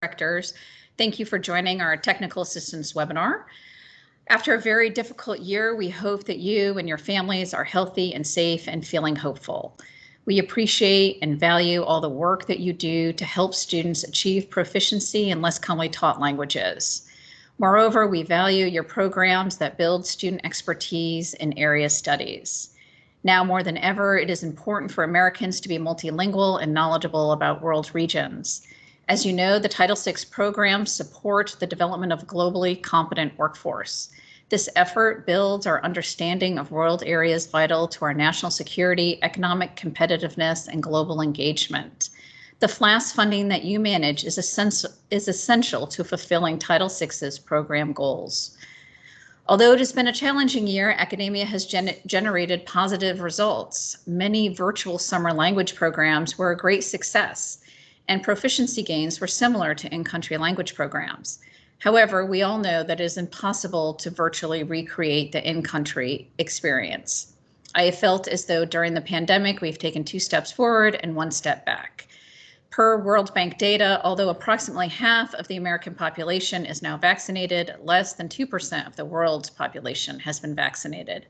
Directors, thank you for joining our Technical Assistance webinar. After a very difficult year, we hope that you and your families are healthy and safe and feeling hopeful. We appreciate and value all the work that you do to help students achieve proficiency in less commonly taught languages. Moreover, we value your programs that build student expertise in area studies. Now more than ever, it is important for Americans to be multilingual and knowledgeable about world regions. As you know, the Title VI programs support the development of a globally competent workforce. This effort builds our understanding of world areas vital to our national security, economic competitiveness, and global engagement. The FLAS funding that you manage is essential to fulfilling Title VI's program goals. Although it has been a challenging year, academia has generated positive results. Many virtual summer language programs were a great success, and proficiency gains were similar to in-country language programs. However, we all know that it is impossible to virtually recreate the in-country experience. I have felt as though during the pandemic, we've taken 2 steps forward and 1 step back. Per World Bank data, although approximately half of the American population is now vaccinated, less than 2% of the world's population has been vaccinated.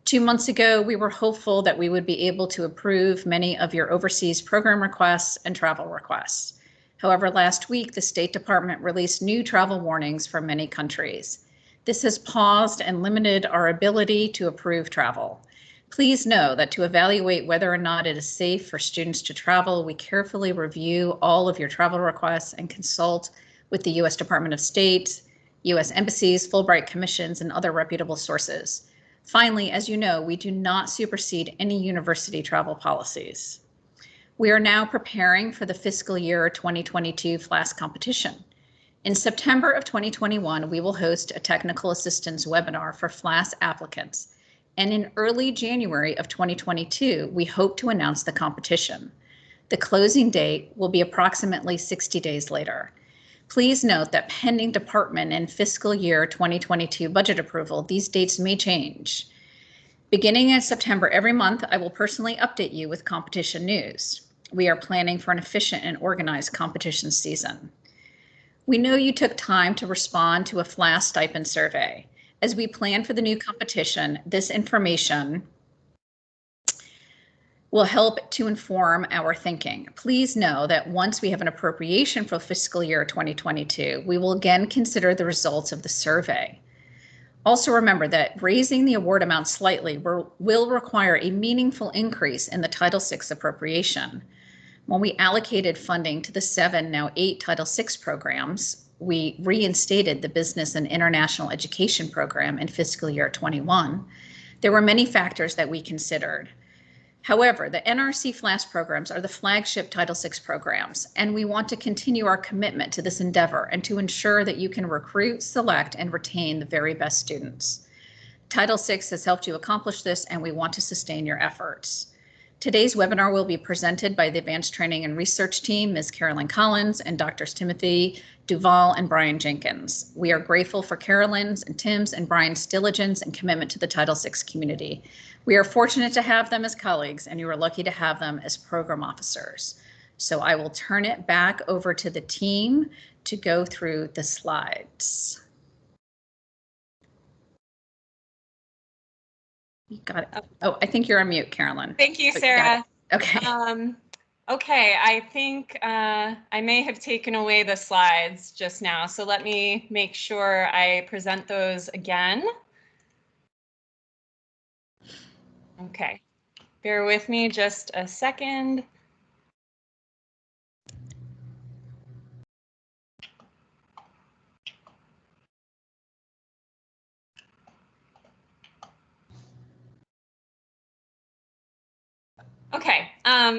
2 months ago, we were hopeful that we would be able to approve many of your overseas program requests and travel requests. However, last week, the State Department released new travel warnings for many countries. This has paused and limited our ability to approve travel. Please know that to evaluate whether or not it is safe for students to travel, we carefully review all of your travel requests and consult with the U.S. Department of State, U.S. embassies, Fulbright commissions, and other reputable sources. Finally, as you know, we do not supersede any university travel policies. We are now preparing for the fiscal year 2022 FLAS competition. In September of 2021, we will host a technical assistance webinar for FLAS applicants. And in early January of 2022, we hope to announce the competition. The closing date will be approximately 60 days later. Please note that pending department and fiscal year 2022 budget approval, these dates may change. Beginning in September every month, I will personally update you with competition news. We are planning for an efficient and organized competition season. We know you took time to respond to a FLAS stipend survey. As we plan for the new competition, this information will help to inform our thinking. Please know that once we have an appropriation for fiscal year 2022, we will again consider the results of the survey. Also remember that raising the award amount slightly will require a meaningful increase in the Title VI appropriation. When we allocated funding to the 7, now 8 Title VI programs, we reinstated the Business and International Education program in fiscal year 21. There were many factors that we considered. However, the NRC FLAS programs are the flagship Title VI programs, and we want to continue our commitment to this endeavor and to ensure that you can recruit, select, and retain the very best students. Title VI has helped you accomplish this, and we want to sustain your efforts. Today's webinar will be presented by the Advanced Training and Research Team, Ms. Carolyn Collins, and Drs. Timothy Duvall and Bryan Jenkins. We are grateful for Carolyn's and Tim's and Bryan's diligence and commitment to the Title VI community. We are fortunate to have them as colleagues, and you are lucky to have them as program officers. So I will turn it back over to the team to go through the slides. You got it. Oh, I think you're on mute, Carolyn. Thank you, Sarah. Okay. Okay, I think I may have taken away the slides just now, so let me make sure I present those again. Okay, bear with me just a second. Okay,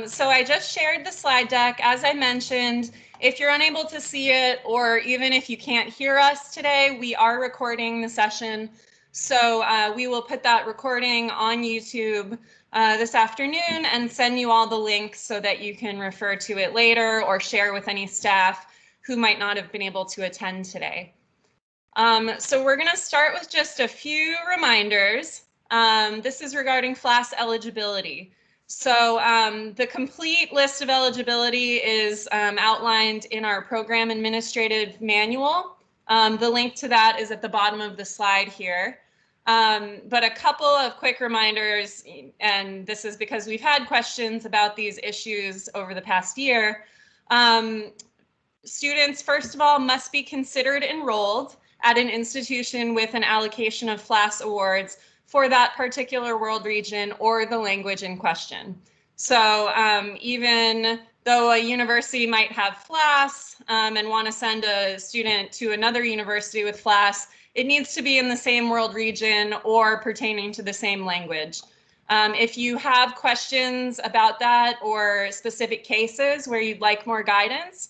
so I just shared the slide deck. As I mentioned, if you're unable to see it, or even if you can't hear us today, we are recording the session. So we will put that recording on YouTube this afternoon and send you all the links so that you can refer to it later or share with any staff who might not have been able to attend today. So we're going to start with just a few reminders. This is regarding FLAS eligibility. So the complete list of eligibility is outlined in our program administrative manual. The link to that is at the bottom of the slide here. But a couple of quick reminders, and this is because we've had questions about these issues over the past year. Students, first of all, must be considered enrolled at an institution with an allocation of FLAS awards for that particular world region or the language in question. So even though a university might have FLAS and want to send a student to another university with FLAS, it needs to be in the same world region or pertaining to the same language. If you have questions about that or specific cases where you'd like more guidance,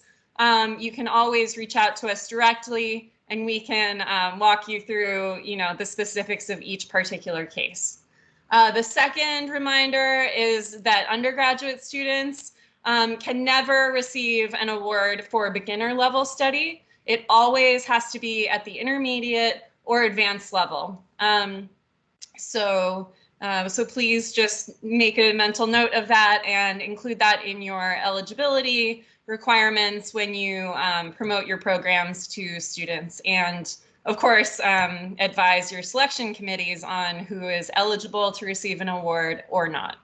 you can always reach out to us directly and we can walk you through, the specifics of each particular case. The second reminder is that undergraduate students can never receive an award for a beginner level study. It always has to be at the intermediate or advanced level. So please just make a mental note of that and include that in your eligibility requirements when you promote your programs to students. And of course, advise your selection committees on who is eligible to receive an award or not.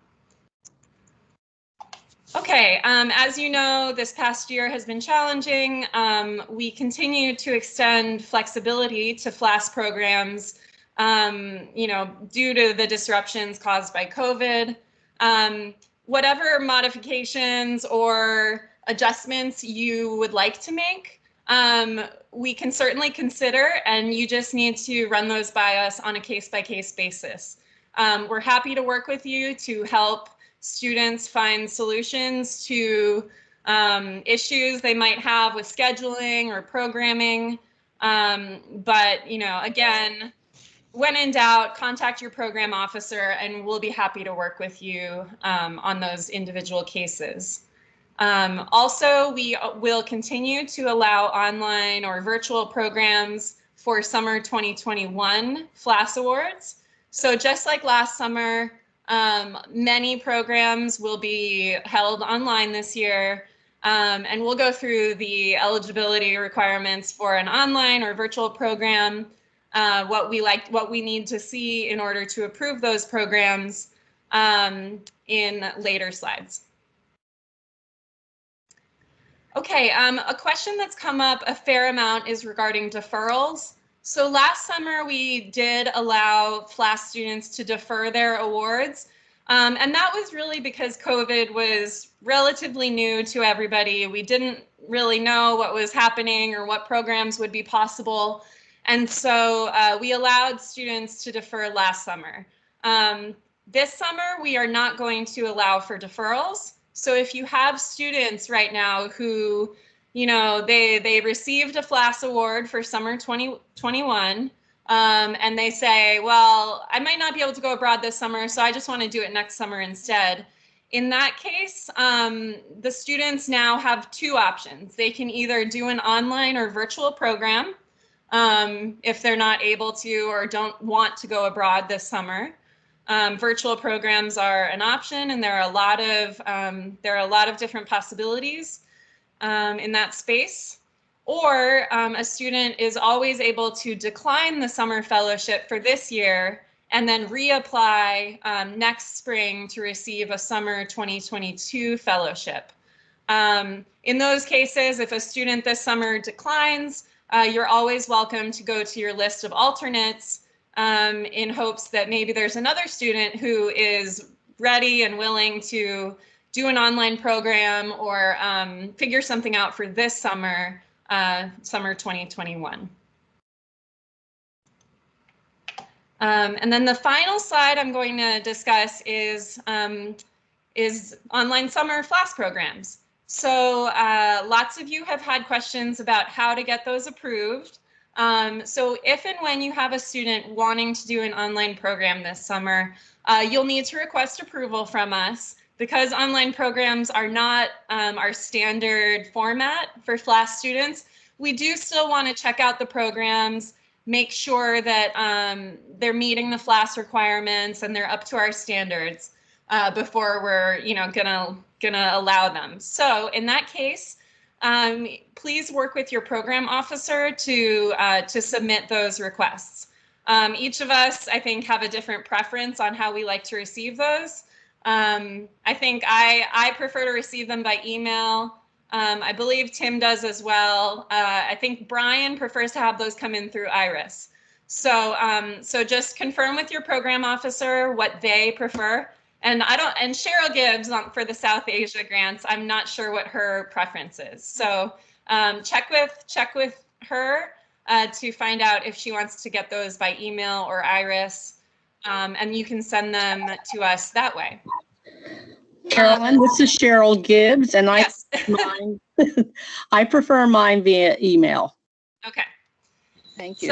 Okay, as you know, this past year has been challenging. We continue to extend flexibility to FLAS programs, due to the disruptions caused by COVID. Whatever modifications or adjustments you would like to make, we can certainly consider, and you just need to run those by us on a case-by-case basis. We're happy to work with you to help students find solutions to issues they might have with scheduling or programming. But, again, when in doubt, contact your program officer and we'll be happy to work with you on those individual cases. Also, we will continue to allow online or virtual programs for summer 2021 FLAS awards. So just like last summer, many programs will be held online this year, and we'll go through the eligibility requirements for an online or virtual program, what we need to see in order to approve those programs in later slides. Okay, a question that's come up a fair amount is regarding deferrals. So last summer we did allow FLAS students to defer their awards. And that was really because COVID was relatively new to everybody. We didn't really know what was happening or what programs would be possible. And so we allowed students to defer last summer. This summer, we are not going to allow for deferrals. So if you have students right now who, they received a FLAS award for summer 2021, and they say, well, I might not be able to go abroad this summer, so I just want to do it next summer instead. In that case, the students now have two options. They can either do an online or virtual program if they're not able to or don't want to go abroad this summer. Virtual programs are an option, and there are a lot of different possibilities in that space. Or a student is always able to decline the summer fellowship for this year and then reapply next spring to receive a summer 2022 fellowship. In those cases, if a student this summer declines, you're always welcome to go to your list of alternates in hopes that maybe there's another student who is ready and willing to do an online program or figure something out for this summer, summer 2021. And then the final slide I'm going to discuss is online summer FLAS programs. So lots of you have had questions about how to get those approved. So if and when you have a student wanting to do an online program this summer, you'll need to request approval from us. Because online programs are not our standard format for FLAS students, we do still want to check out the programs, make sure that they're meeting the FLAS requirements and they're up to our standards. before we're, gonna allow them. So in that case, please work with your program officer to submit those requests. Each of us, I think, have a different preference on how we like to receive those. I think I prefer to receive them by email. I believe Tim does as well. I think Bryan prefers to have those come in through Iris. So just confirm with your program officer what they prefer. And Cheryl Gibbs for the South Asia grants, I'm not sure what her preference is. So check with her to find out if she wants to get those by email or Iris, and you can send them to us that way. Carolyn, this is Cheryl Gibbs, and yes. I prefer mine via email. Okay. Thank you.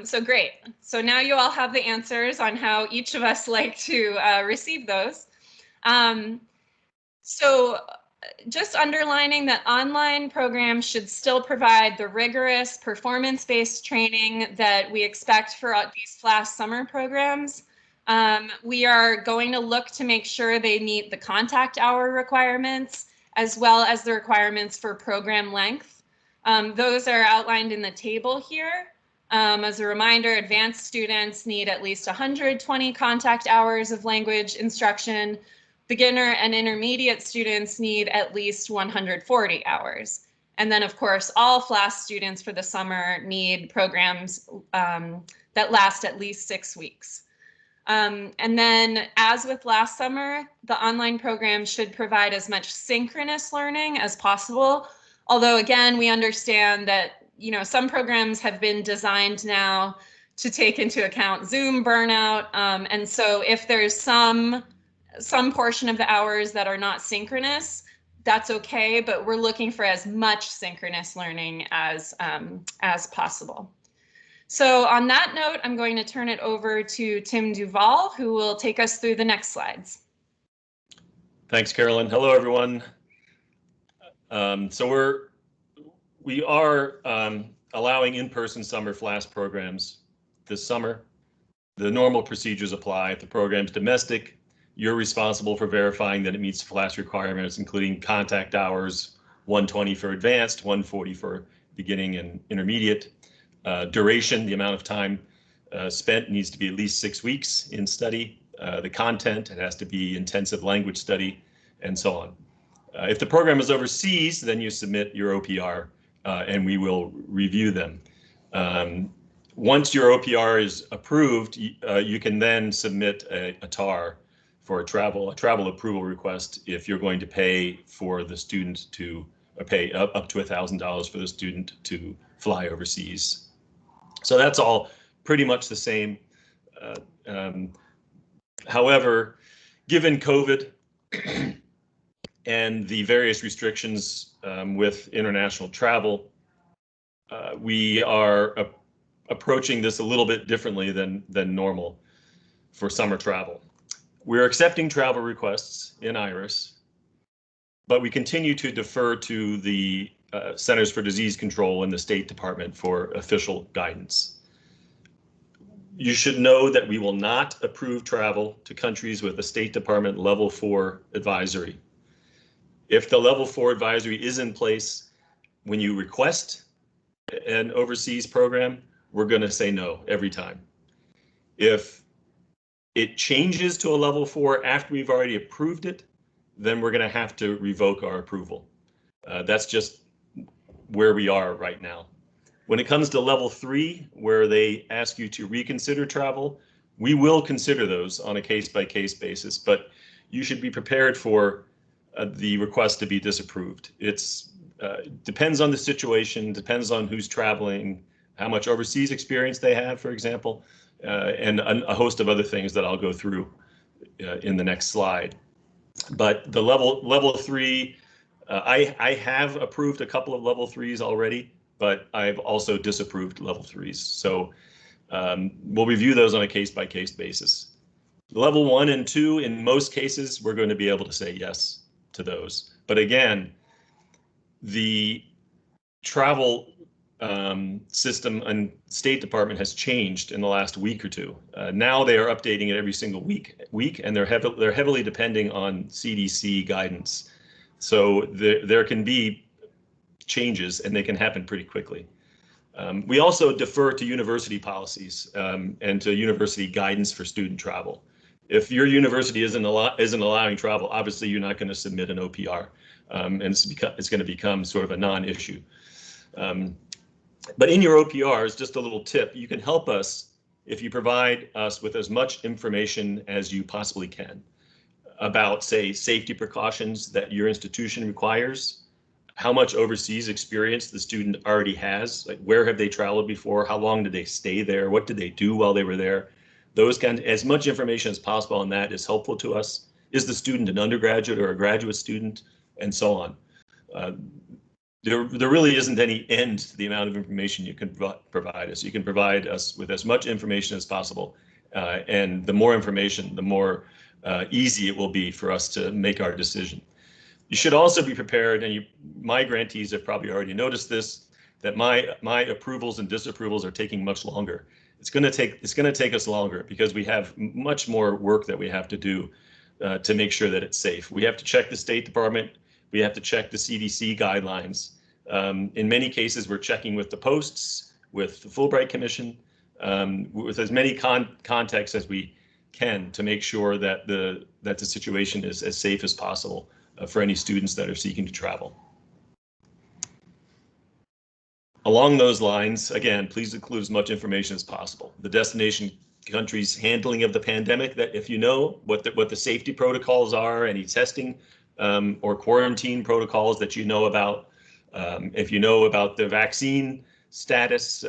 So great. So now you all have the answers on how each of us like to receive those. So just underlining that online programs should still provide the rigorous performance-based training that we expect for these FLAS summer programs. We are going to look to make sure they meet the contact hour requirements as well as the requirements for program length. Those are outlined in the table here. As a reminder, advanced students need at least 120 contact hours of language instruction. Beginner and intermediate students need at least 140 hours. And then, of course, all FLAS students for the summer need programs that last at least 6 weeks. And then, as with last summer, the online program should provide as much synchronous learning as possible. Although, again, we understand that some programs have been designed now to take into account Zoom burnout. And so if there's some portion of the hours that are not synchronous, that's okay, but we're looking for as much synchronous learning as possible. So on that note, I'm going to turn it over to Tim Duvall, who will take us through the next slides. Thanks, Carolyn. Hello, everyone. So we are allowing in-person summer FLAS programs this summer. The normal procedures apply. If the program's domestic, you're responsible for verifying that it meets FLAS requirements, including contact hours, 120 for advanced, 140 for beginning and intermediate. Duration, the amount of time spent needs to be at least 6 weeks in study. The content, it has to be intensive language study, and so on. If the program is overseas, then you submit your OPR and we will review them. Once your OPR is approved, you can then submit a TAR for a travel approval request if you're going to pay for the student to pay up to $1,000 for the student to fly overseas. So that's all pretty much the same. However, given COVID and the various restrictions with international travel, we are approaching this a little bit differently than normal for summer travel. We're accepting travel requests in IRIS, but we continue to defer to the Centers for Disease Control and the State Department for official guidance. You should know that we will not approve travel to countries with a State Department Level 4 advisory. If the Level 4 advisory is in place when you request an overseas program, we're going to say no every time. If it changes to a Level 4 after we've already approved it, then we're going to have to revoke our approval. That's just where we are right now. When it comes to Level 3, where they ask you to reconsider travel, we will consider those on a case-by-case basis, but you should be prepared for the request to be disapproved. It's depends on the situation, depends on who's traveling, how much overseas experience they have, for example, and a host of other things that I'll go through in the next slide. But the level 3, I have approved a couple of Level 3s already, but I've also disapproved Level 3s. So we'll review those on a case-by-case basis. Level 1 and 2, in most cases, we're going to be able to say yes to those. But again, the travel system and State Department has changed in the last week or two. Now they are updating it every single week, and they're heavily depending on CDC guidance. So there can be changes, and they can happen pretty quickly. We also defer to university policies and to university guidance for student travel. If your university isn't allowing travel, obviously you're not going to submit an OPR, and it's going to become sort of a non-issue. But in your OPRs, just a little tip, you can help us if you provide us with as much information as you possibly can about, say, safety precautions that your institution requires, how much overseas experience the student already has, like where have they traveled before, how long did they stay there, what did they do while they were there. Those kinds, as much information as possible on that is helpful to us. Is the student an undergraduate or a graduate student, and so on. There really isn't any end to the amount of information you can provide us. You can provide us with as much information as possible, and the more information, the more easy it will be for us to make our decision. You should also be prepared, and my grantees have probably already noticed this, that my approvals and disapprovals are taking much longer. It's going to take us longer because we have much more work that we have to do to make sure that it's safe. We have to check the State Department. We have to check the CDC guidelines. In many cases, we're checking with the posts, with the Fulbright Commission, with as many contexts as we can to make sure that the situation is as safe as possible for any students that are seeking to travel. Along those lines, again, please include as much information as possible. The destination country's handling of the pandemic, that if you know what the safety protocols are, any testing or quarantine protocols that you know about, if you know about the vaccine status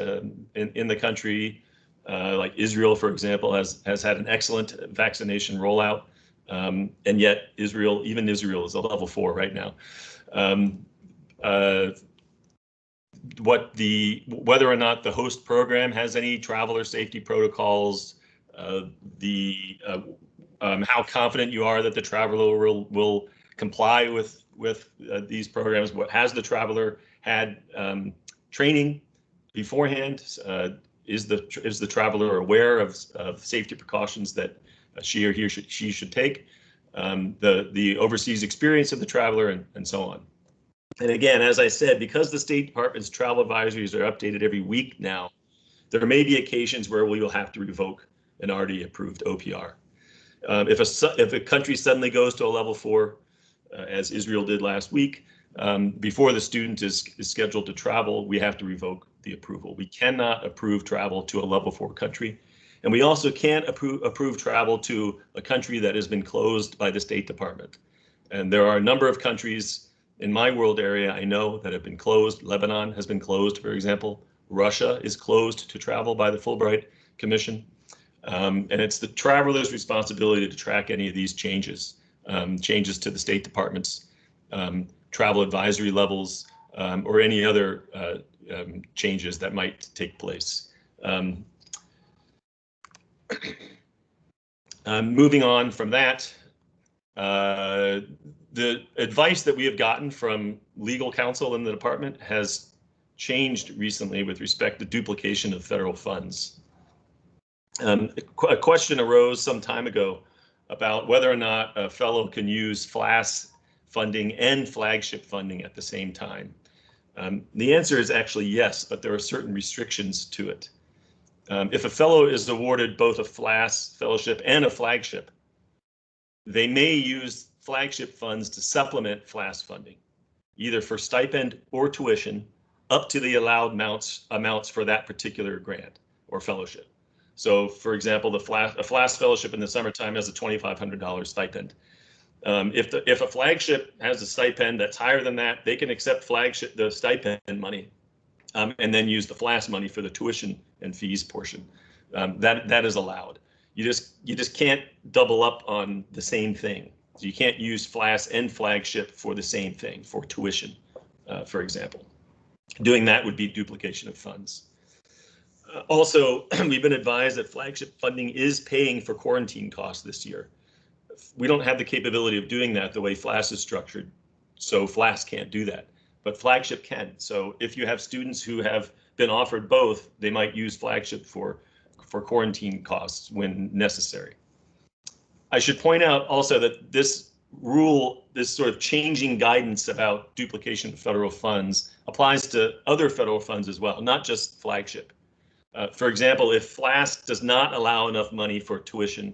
in the country, like Israel, for example, has had an excellent vaccination rollout, and yet even Israel is a level 4 right now. Whether or not the host program has any traveler safety protocols, how confident you are that the traveler will comply with these programs. What has the traveler had training beforehand? Is the traveler aware of safety precautions that she or she should take? The overseas experience of the traveler, and so on. And again, as I said, because the State Department's travel advisories are updated every week now, there may be occasions where we will have to revoke an already approved OPR. If a country suddenly goes to a level 4, as Israel did last week, before the student is scheduled to travel, we have to revoke the approval. We cannot approve travel to a level 4 country. And we also can't approve travel to a country that has been closed by the State Department. And there are a number of countries in my world area I know that have been closed. Lebanon has been closed, for example. Russia is closed to travel by the Fulbright Commission. And it's the traveler's responsibility to track any of these changes to the State Department's travel advisory levels, or any other changes that might take place. Moving on from that, the advice that we have gotten from legal counsel in the department has changed recently with respect to duplication of federal funds. A question arose some time ago about whether or not a fellow can use FLAS funding and flagship funding at the same time. The answer is actually yes, but there are certain restrictions to it. If a fellow is awarded both a FLAS fellowship and a flagship, they may use flagship funds to supplement FLAS funding, either for stipend or tuition, up to the allowed amounts for that particular grant or fellowship. So, for example, a FLAS fellowship in the summertime has a $2,500 stipend. If a flagship has a stipend that's higher than that, they can accept the stipend money, and then use the FLAS money for the tuition and fees portion. That is allowed. You just can't double up on the same thing. So you can't use FLAS and flagship for the same thing, for tuition, for example. Doing that would be duplication of funds. Also, we've been advised that flagship funding is paying for quarantine costs this year. We don't have the capability of doing that the way FLAS is structured, so FLAS can't do that. but flagship can. So if you have students who have been offered both, they might use flagship for quarantine costs when necessary. I should point out also that this rule, this sort of changing guidance about duplication of federal funds applies to other federal funds as well, not just flagship. For example, if FLAS does not allow enough money for tuition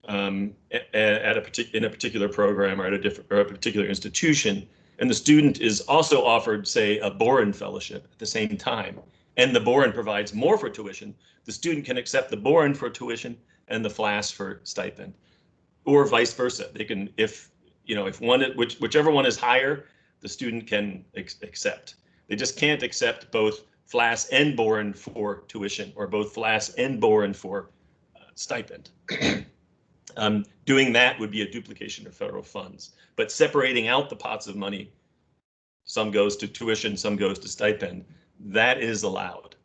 in a particular program or at a particular institution, and the student is also offered, say, a Boren fellowship at the same time, and the Boren provides more for tuition, the student can accept the Boren for tuition and the FLAS for stipend, or vice versa. They can, if whichever one is higher, the student can accept. They just can't accept both FLAS and Boren for tuition, or both FLAS and Boren for stipend. Doing that would be a duplication of federal funds, but separating out the pots of money, some goes to tuition, some goes to stipend, that is allowed.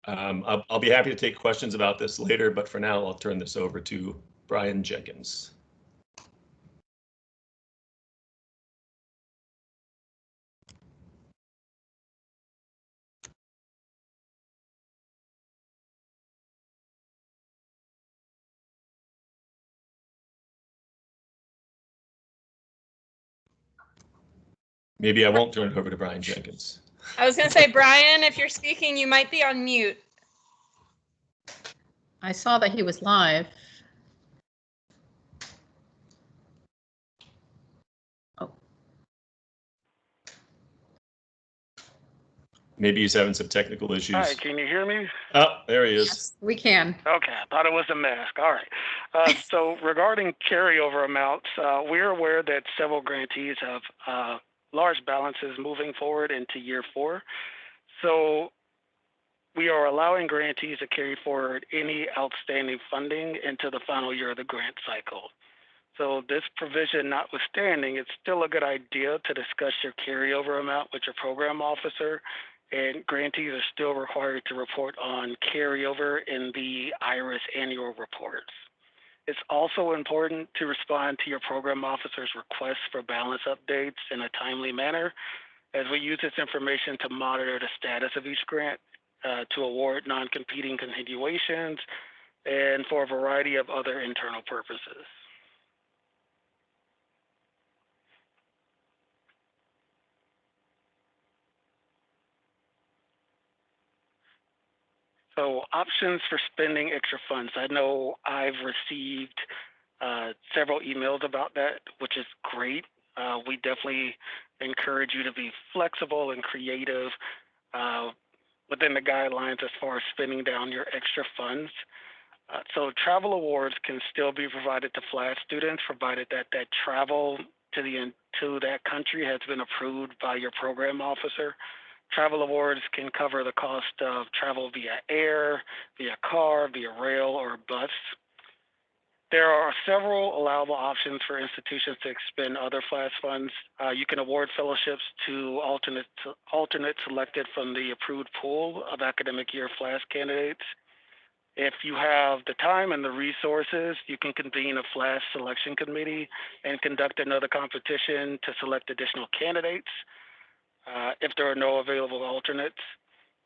I'll be happy to take questions about this later, but for now, I'll turn this over to Bryan Jenkins. Maybe I won't turn it over to Bryan Jenkins. I was going to say, Bryan, if you're speaking, you might be on mute. I saw that he was live. Oh. Maybe he's having some technical issues. Hi, can you hear me? Oh, there he is. Yes, we can. Okay, I thought it was a mask. All right. So regarding carryover amounts, we're aware that several grantees have large balances moving forward into year 4. So we are allowing grantees to carry forward any outstanding funding into the final year of the grant cycle. So this provision notwithstanding, it's still a good idea to discuss your carryover amount with your program officer, and grantees are still required to report on carryover in the IRIS annual reports. It's also important to respond to your program officer's requests for balance updates in a timely manner, as we use this information to monitor the status of each grant, to award non-competing continuations, and for a variety of other internal purposes. So options for spending extra funds. I know I've received several emails about that, which is great. We definitely encourage you to be flexible and creative within the guidelines as far as spending down your extra funds. So travel awards can still be provided to FLAS students, provided that that travel to that country has been approved by your program officer. Travel awards can cover the cost of travel via air, via car, via rail, or bus. There are several allowable options for institutions to expend other FLAS funds. You can award fellowships to alternates selected from the approved pool of academic year FLAS candidates. If you have the time and the resources, you can convene a FLAS selection committee and conduct another competition to select additional candidates. If there are no available alternates,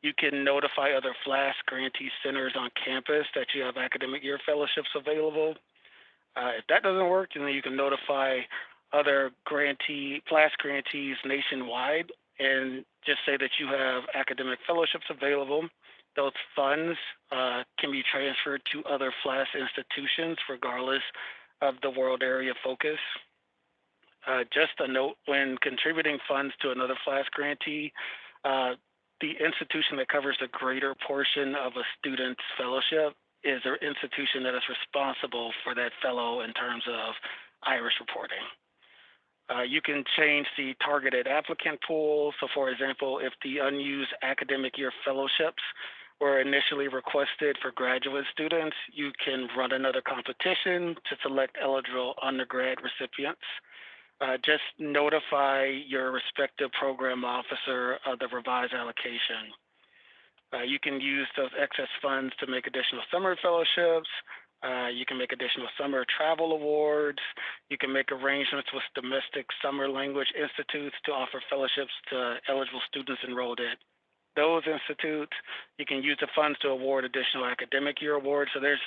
you can notify other FLAS grantee centers on campus that you have academic year fellowships available. If that doesn't work, then you can notify other FLAS grantees nationwide and just say that you have academic fellowships available. Those funds can be transferred to other FLAS institutions regardless of the world area focus. Just a note, when contributing funds to another FLAS grantee, the institution that covers the greater portion of a student's fellowship is the institution that is responsible for that fellow in terms of IRIS reporting. You can change the targeted applicant pool. So for example, if the unused academic year fellowships were initially requested for graduate students, you can run another competition to select eligible undergrad recipients. Just notify your respective program officer of the revised allocation. You can use those excess funds to make additional summer fellowships, You can make additional summer travel awards. You can make arrangements with domestic summer language institutes to offer fellowships to eligible students enrolled at those institutes. You can use the funds to award additional academic year awards. So there's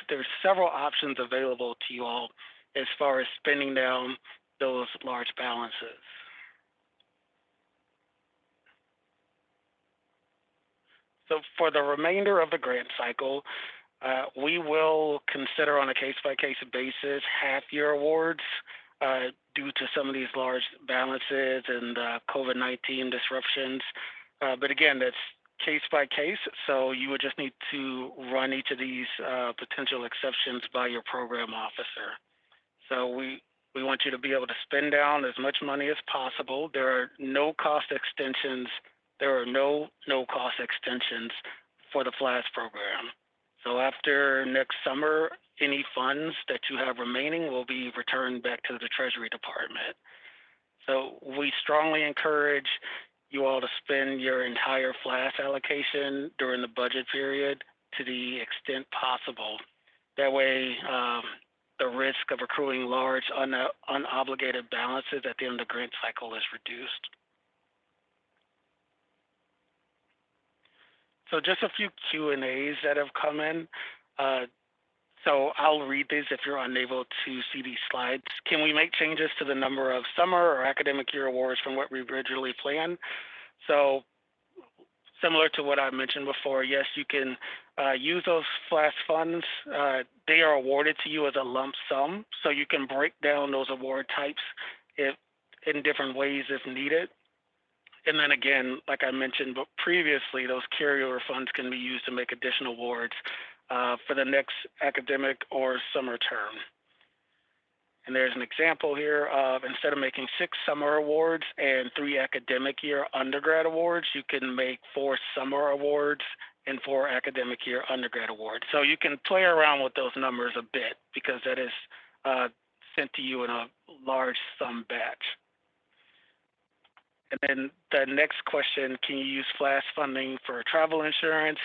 several options available to you all as far as spending down those large balances. So for the remainder of the grant cycle, we will consider on a case-by-case basis half-year awards due to some of these large balances and COVID-19 disruptions. But again, that's case-by-case, so you would just need to run each of these potential exceptions by your program officer. So we want you to be able to spend down as much money as possible. There are no cost extensions. There are no cost extensions for the FLAS program. So after next summer, any funds that you have remaining will be returned back to the Treasury Department. So we strongly encourage you all to spend your entire FLAS allocation during the budget period to the extent possible. That way, the risk of accruing large unobligated balances at the end of the grant cycle is reduced. So just a few Q&As that have come in. So I'll read these if you're unable to see these slides. Can we make changes to the number of summer or academic year awards from what we originally planned? So similar to what I mentioned before, yes, you can use those FLAS funds. They are awarded to you as a lump sum, so you can break down those award types in different ways if needed. And then again, like I mentioned but previously, those carryover funds can be used to make additional awards for the next academic or summer term. And there's an example here of instead of making 6 summer awards and 3 academic year undergrad awards, you can make 4 summer awards and 4 academic year undergrad awards. So you can play around with those numbers a bit because that is sent to you in a large sum batch. And then the next question, can you use FLAS funding for travel insurance?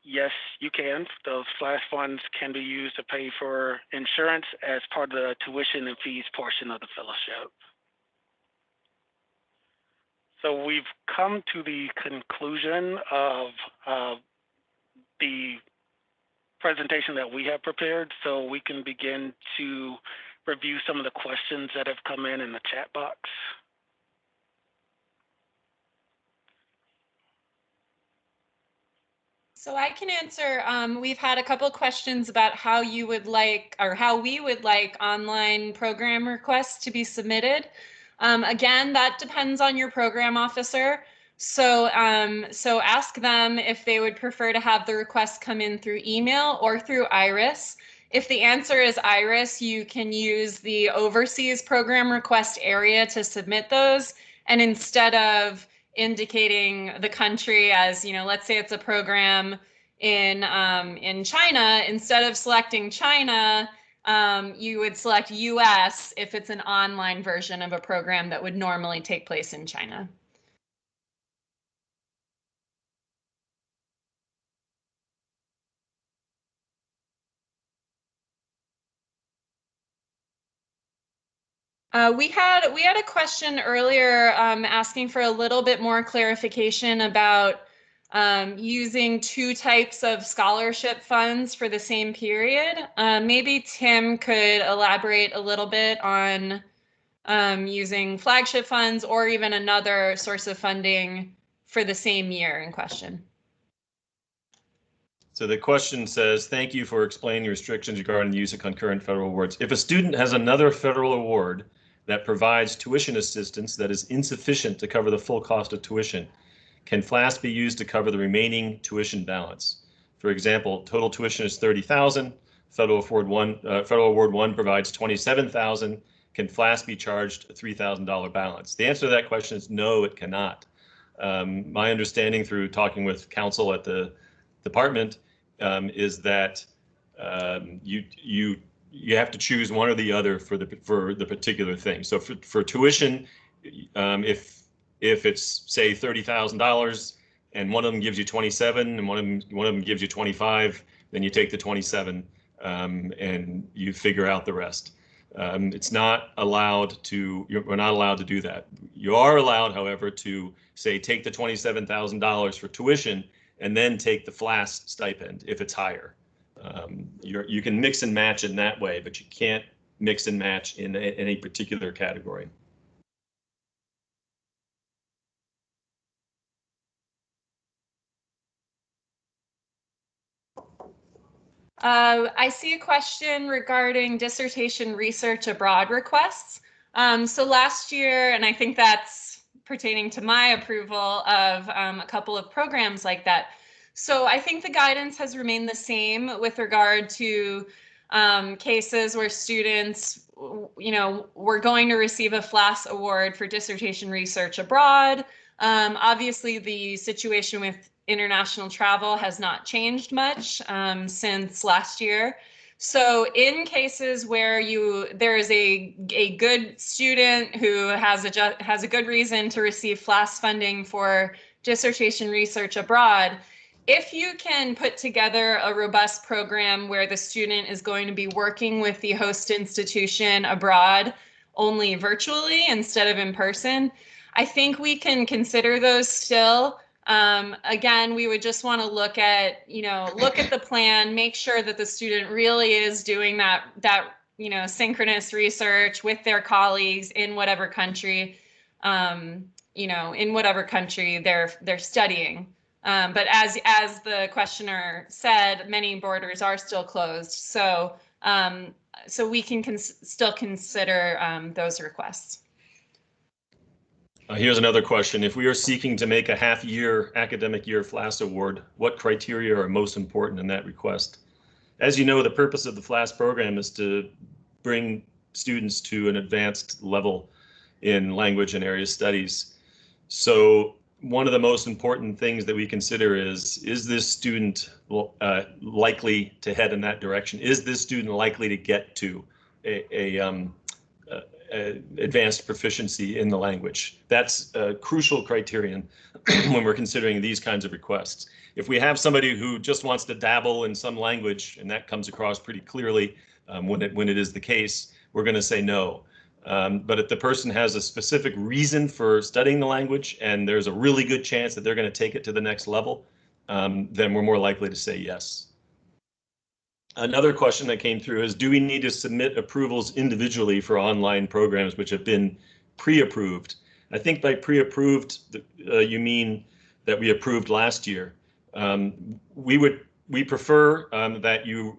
Yes, you can. Those FLAS funds can be used to pay for insurance as part of the tuition and fees portion of the fellowship. So we've come to the conclusion of the presentation that we have prepared, so we can begin to review some of the questions that have come in the chat box. So I can answer. We've had a couple questions about how you would like, or how we would like online program requests to be submitted. Again, that depends on your program officer. So, so ask them if they would prefer to have the request come in through email or through IRIS. If the answer is IRIS, you can use the overseas program request area to submit those. And instead of indicating the country as, you know, let's say it's a program in China, instead of selecting China, you would select US if it's an online version of a program that would normally take place in China. We had a question earlier asking for a little bit more clarification about using 2 types of scholarship funds for the same period. Maybe Tim could elaborate a little bit on using flagship funds or even another source of funding for the same year in question. So the question says, thank you for explaining the restrictions regarding the use of concurrent federal awards. If a student has another federal award that provides tuition assistance that is insufficient to cover the full cost of tuition, can FLAS be used to cover the remaining tuition balance? For example, total tuition is $30,000. Federal Award 1 provides $27,000. Can FLAS be charged a $3,000 balance? The answer to that question is no, it cannot. My understanding through talking with counsel at the department is that you have to choose one or the other for the particular thing. So for tuition, if it's say $30,000 and one of them gives you 27 and one of them gives you 25, then you take the 27. and you figure out the rest. It's not allowed to, we're not allowed to do that. You are allowed, however, to say, take the $27,000 for tuition and then take the FLAS stipend if it's higher. You can mix and match in that way, but you can't mix and match in any particular category. I see a question regarding dissertation research abroad requests. So last year, and I think that's pertaining to my approval of a couple of programs like that. So I think the guidance has remained the same with regard to cases where students, were going to receive a FLAS award for dissertation research abroad. Obviously, the situation with international travel has not changed much since last year. So in cases where there is a good student who has a good reason to receive FLAS funding for dissertation research abroad, if you can put together a robust program where the student is going to be working with the host institution abroad only virtually instead of in person, I think we can consider those still. Again, we would just want to look at the plan, make sure that the student really is doing that synchronous research with their colleagues in whatever country, in whatever country they're studying. But as the questioner said, many borders are still closed, so we can still consider those requests. Here's another question. If we are seeking to make a half-year academic year FLAS award, what criteria are most important in that request? As you know, the purpose of the FLAS program is to bring students to an advanced level in language and area studies. So one of the most important things that we consider is this student likely to head in that direction? Is this student likely to get to advanced proficiency in the language? That's a crucial criterion when we're considering these kinds of requests. If we have somebody who just wants to dabble in some language, and that comes across pretty clearly when it is the case, we're going to say no. But if the person has a specific reason for studying the language and there's a really good chance that they're going to take it to the next level, then we're more likely to say yes. Another question that came through is, do we need to submit approvals individually for online programs which have been pre-approved? I think by pre-approved, you mean that we approved last year. We prefer that you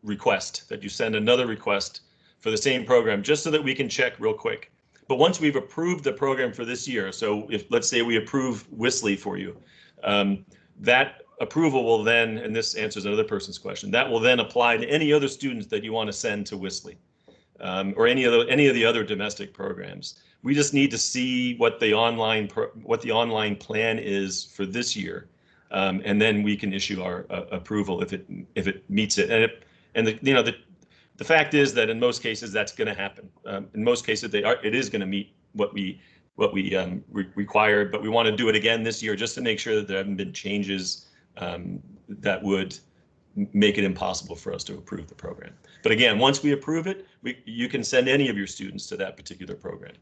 request, that you send another request for the same program, just so that we can check real quick. But once we've approved the program for this year, so if let's say we approve WISLE for you, that approval will then, and this answers another person's question, that will then apply to any other students that you want to send to WISLE, or any of the other domestic programs. We just need to see what the online plan is for this year, and then we can issue our approval if it meets it. The fact is that in most cases that's going to happen. In most cases it is going to meet what we required, but we want to do it again this year just to make sure that there haven't been changes that would make it impossible for us to approve the program. But again, once we approve it, you can send any of your students to that particular program.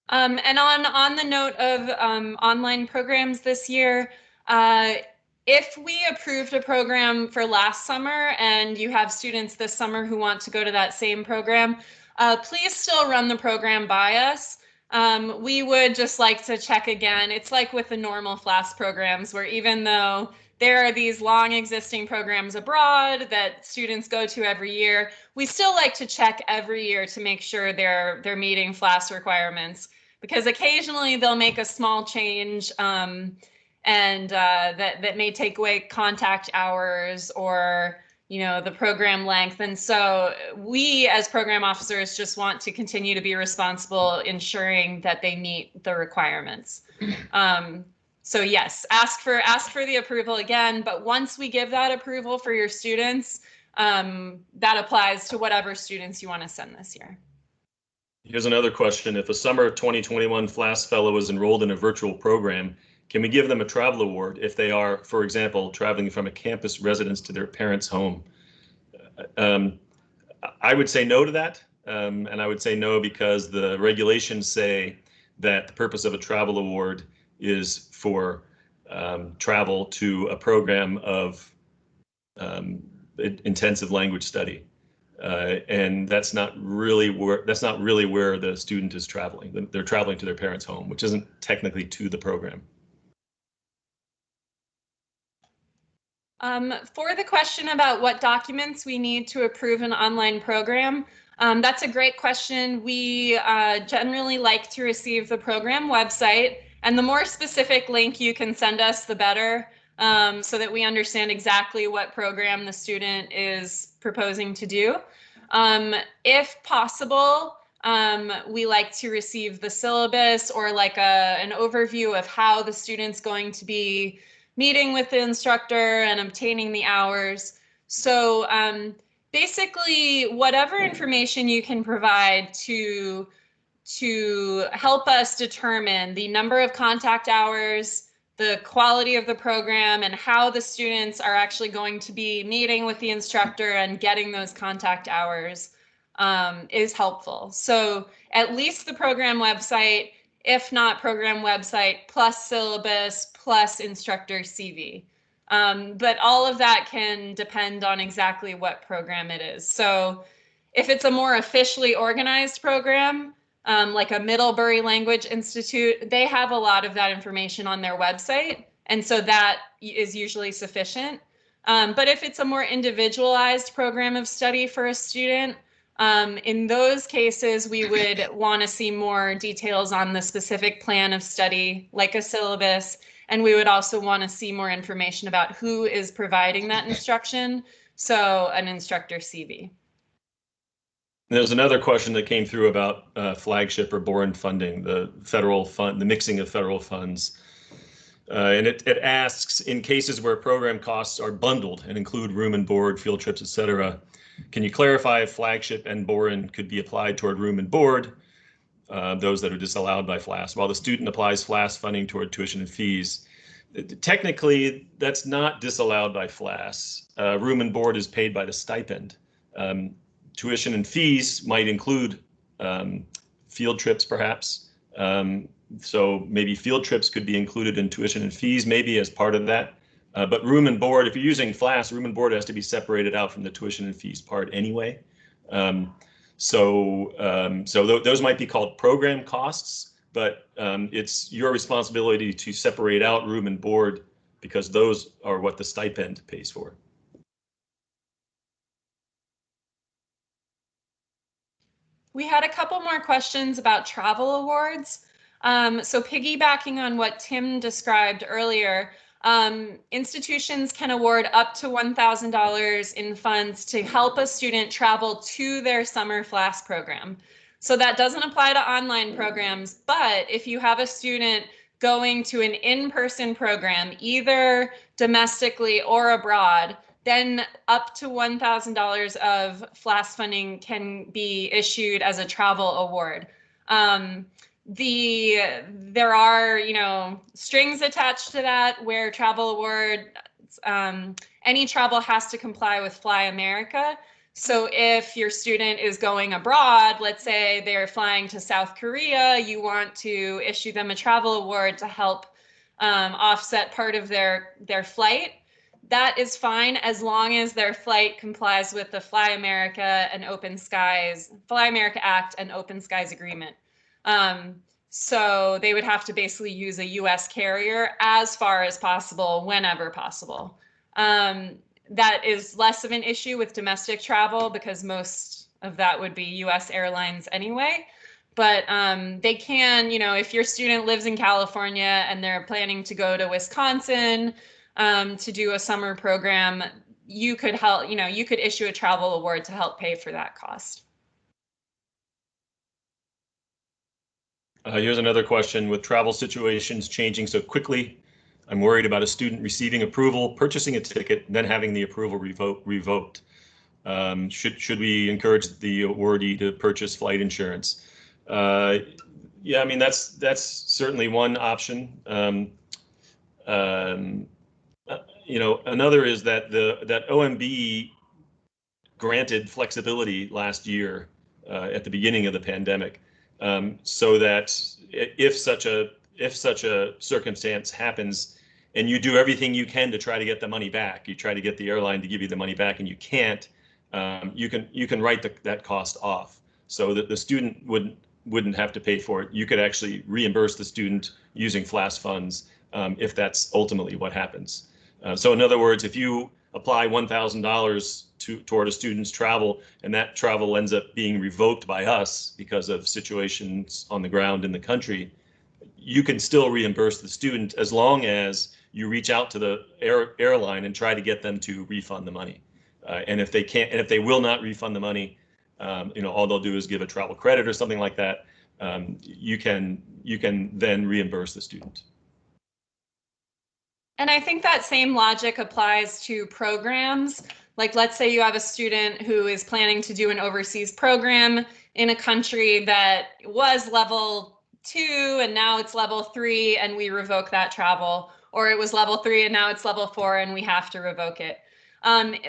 And on the note of online programs this year, if we approved a program for last summer and you have students this summer who want to go to that same program, please still run the program by us. We would just like to check again. It's like with the normal FLAS programs, where even though there are these long existing programs abroad that students go to every year, we still like to check every year to make sure they're meeting FLAS requirements, because occasionally they'll make a small change and that may take away contact hours or the program length. And so we as program officers just want to continue to be responsible, ensuring that they meet the requirements. So yes, ask for the approval again, but once we give that approval for your students, that applies to whatever students you want to send this year. Here's another question. If a summer 2021 FLAS fellow is enrolled in a virtual program, can we give them a travel award if they are, for example, traveling from a campus residence to their parents' home? I would say no to that. And I would say no because the regulations say that the purpose of a travel award is for travel to a program of intensive language study. And that's not really where the student is traveling. They're traveling to their parents' home, which isn't technically to the program. For the question about what documents we need to approve an online program, that's a great question. We generally like to receive the program website, and the more specific link you can send us, the better, so that we understand exactly what program the student is proposing to do. If possible, we like to receive the syllabus or like an overview of how the student's going to be meeting with the instructor and obtaining the hours. So basically, whatever information you can provide to help us determine the number of contact hours, the quality of the program, and how the students are actually going to be meeting with the instructor and getting those contact hours is helpful. So at least the program website, if not program website, plus syllabus, plus instructor CV. But all of that can depend on exactly what program it is. So if it's a more officially organized program, like a Middlebury Language Institute, they have a lot of that information on their website. And so that is usually sufficient. But if it's a more individualized program of study for a student, in those cases, we would want to see more details on the specific plan of study, like a syllabus, and we would also want to see more information about who is providing that instruction, so an instructor CV. There's another question that came through about flagship or Boren funding, the federal fund, the mixing of federal funds. And it asks, in cases where program costs are bundled and include room and board, field trips, etc., can you clarify if flagship and Boren could be applied toward room and board, those that are disallowed by FLAS, while the student applies FLAS funding toward tuition and fees? Technically, that's not disallowed by FLAS. Room and board is paid by the stipend. Tuition and fees might include field trips, perhaps. So maybe field trips could be included in tuition and fees, maybe as part of that. But room and board, if you're using FLAS, room and board has to be separated out from the tuition and fees part anyway. So those might be called program costs, but it's your responsibility to separate out room and board because those are what the stipend pays for. We had a couple more questions about travel awards. So piggybacking on what Tim described earlier, institutions can award up to $1,000 in funds to help a student travel to their summer FLAS program. So that doesn't apply to online programs, but if you have a student going to an in-person program, either domestically or abroad, then up to $1,000 of FLAS funding can be issued as a travel award. There are, strings attached to that where travel award, any travel has to comply with Fly America. So if your student is going abroad, let's say they're flying to South Korea, you want to issue them a travel award to help offset part of their flight. That is fine as long as their flight complies with the Fly America Act and Open Skies Agreement. So they would have to basically use a US carrier as far as possible, whenever possible. That is less of an issue with domestic travel because most of that would be US airlines anyway. But they can, if your student lives in California and they're planning to go to Wisconsin to do a summer program, you could help, you could issue a travel award to help pay for that cost. Here's another question. With travel situations changing so quickly, I'm worried about a student receiving approval, purchasing a ticket, then having the approval revoked. Should we encourage the awardee to purchase flight insurance? Yeah, I mean, that's certainly one option. Another is that that OMB granted flexibility last year at the beginning of the pandemic, so that if such a circumstance happens and you do everything you can to try to get the money back, you try to get the airline to give you the money back and you can't, you can write that cost off so that the student wouldn't have to pay for it. You could actually reimburse the student using FLAS funds if that's ultimately what happens. So in other words, if you apply $1,000 toward a student's travel and that travel ends up being revoked by us because of situations on the ground in the country, you can still reimburse the student as long as you reach out to the airline and try to get them to refund the money. And if they can't, and if they will not refund the money, all they'll do is give a travel credit or something like that. You can then reimburse the student. And I think that same logic applies to programs. Like, let's say you have a student who is planning to do an overseas program in a country that was level 2 and now it's level 3 and we revoke that travel, or it was level 3 and now it's level 4 and we have to revoke it,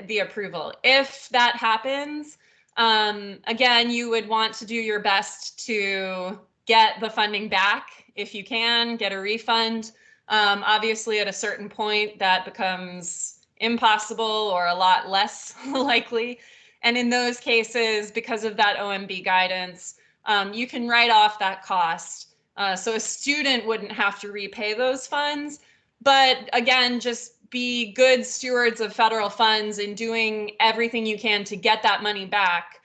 the approval. If that happens, again, you would want to do your best to get the funding back if you can, get a refund. Obviously, at a certain point, that becomes impossible or a lot less likely. And in those cases, because of that OMB guidance, you can write off that cost. So a student wouldn't have to repay those funds. But again, just be good stewards of federal funds and doing everything you can to get that money back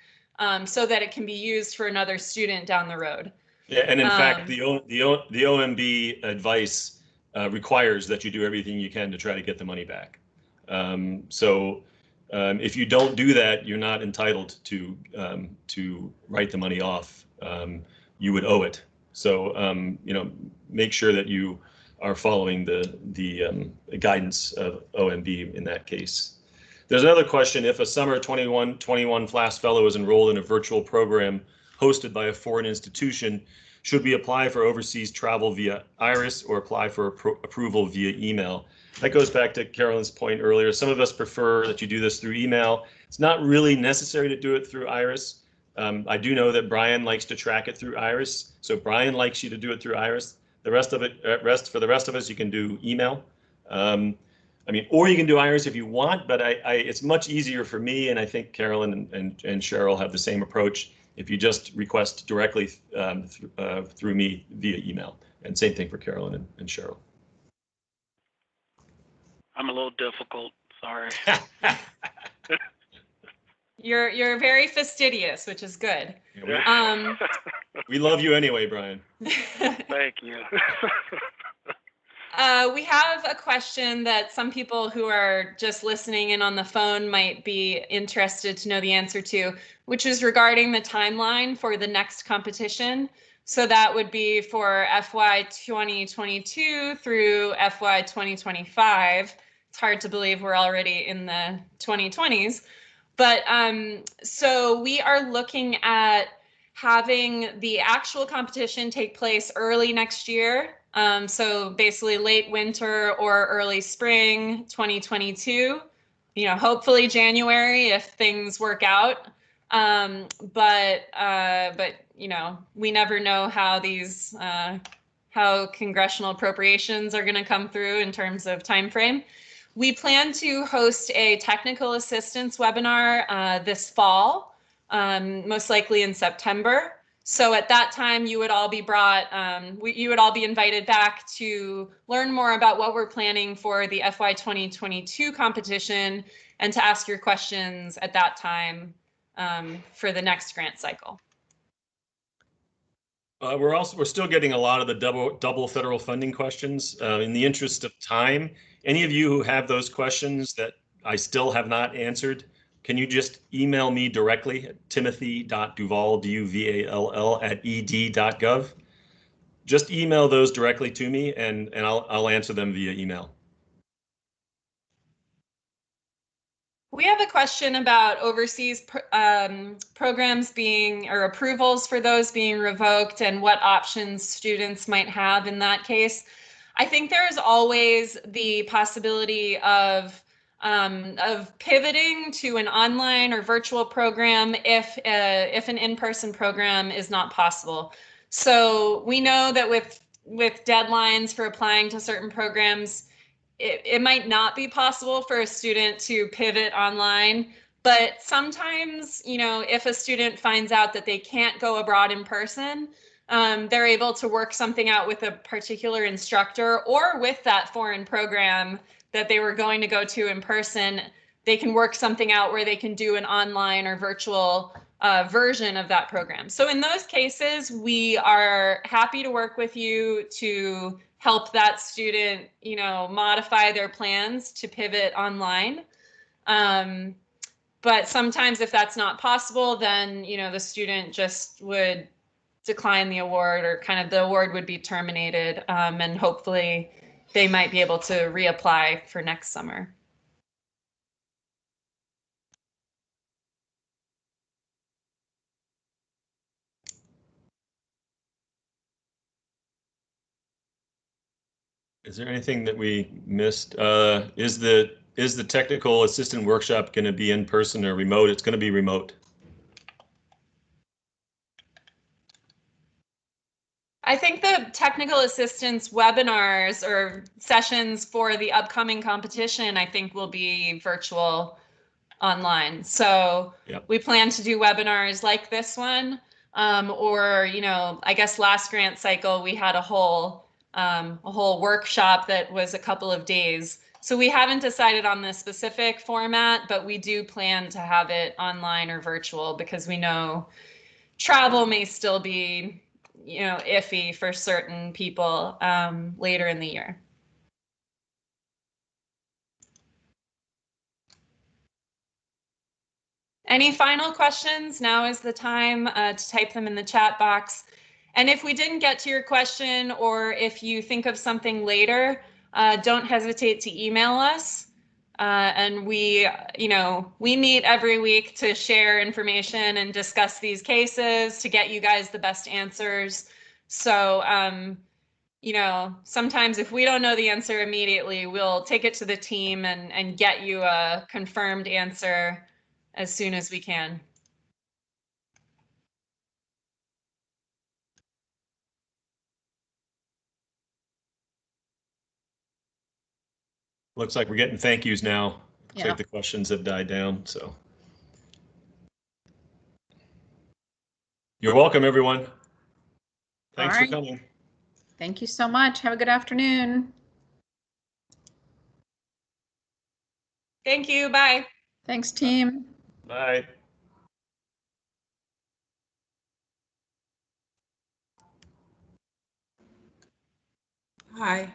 so that it can be used for another student down the road. Yeah, and in fact, the OMB advice requires that you do everything you can to try to get the money back. So if you don't do that, you're not entitled to write the money off. You would owe it. So make sure that you are following the guidance of OMB in that case. There's another question: if a summer 21 FLAS fellow is enrolled in a virtual program hosted by a foreign institution, should we apply for overseas travel via IRIS or apply for approval via email? That goes back to Carolyn's point earlier. Some of us prefer that you do this through email. It's not really necessary to do it through IRIS. I do know that Bryan likes to track it through IRIS, so Bryan likes you to do it through IRIS. For the rest of us, you can do email. Or you can do IRIS if you want, but it's much easier for me, and I think Carolyn and Cheryl have the same approach, if you just request directly through me via email. And same thing for Carolyn and Cheryl. I'm a little difficult, sorry. You're very fastidious, which is good. We love you anyway, Bryan. Thank you. We have a question that some people who are just listening in on the phone might be interested to know the answer to, which is regarding the timeline for the next competition. So that would be for FY 2022 through FY 2025. It's hard to believe we're already in the 2020s. But so we are looking at having the actual competition take place early next year. So basically late winter or early spring 2022, hopefully January if things work out. But we never know how congressional appropriations are going to come through in terms of time frame. We plan to host a technical assistance webinar this fall, most likely in September. So at that time, you would all be invited back to learn more about what we're planning for the FY 2022 competition and to ask your questions at that time for the next grant cycle. We're still getting a lot of the double federal funding questions. In the interest of time, any of you who have those questions that I still have not answered, can you just email me directly at timothy.duvall, D-U-V-A-L-L, @ed.gov? Just email those directly to me and I'll answer them via email. We have a question about overseas programs or approvals for those being revoked and what options students might have in that case. I think there is always the possibility of pivoting to an online or virtual program if an in-person program is not possible. So we know that with deadlines for applying to certain programs, it might not be possible for a student to pivot online. But sometimes, you know, if a student finds out that they can't go abroad in person, they're able to work something out with a particular instructor or with that foreign program that they were going to go to in person. They can work something out where they can do an online or virtual version of that program. So in those cases, we are happy to work with you to help that student, you know, modify their plans to pivot online. But sometimes if that's not possible, then, you know, the student just would decline the award, or kind of the award would be terminated, and hopefully they might be able to reapply for next summer. Is there anything that we missed? Is the technical assistant workshop going to be in person or remote? It's going to be remote. I think the technical assistance webinars or sessions for the upcoming competition, I think, will be virtual online. So Yep. We plan to do webinars like this one, or, you know, I guess last grant cycle we had a whole workshop that was a couple of days. So we haven't decided on the specific format, but we do plan to have it online or virtual because we know travel may still be, you know, iffy for certain people later in the year. Any final questions? Now is the time to type them in the chat box. And if we didn't get to your question, or if you think of something later, don't hesitate to email us. And we, you know, we meet every week to share information and discuss these cases to get you guys the best answers. So, you know, sometimes if we don't know the answer immediately, we'll take it to the team and get you a confirmed answer as soon as we can. Looks like we're getting thank yous now. Looks Yeah. like the questions have died down, so. You're welcome, everyone. Thanks for right. coming. Thank you so much. Have a good afternoon. Thank you. Bye. Thanks, team. Bye. Hi.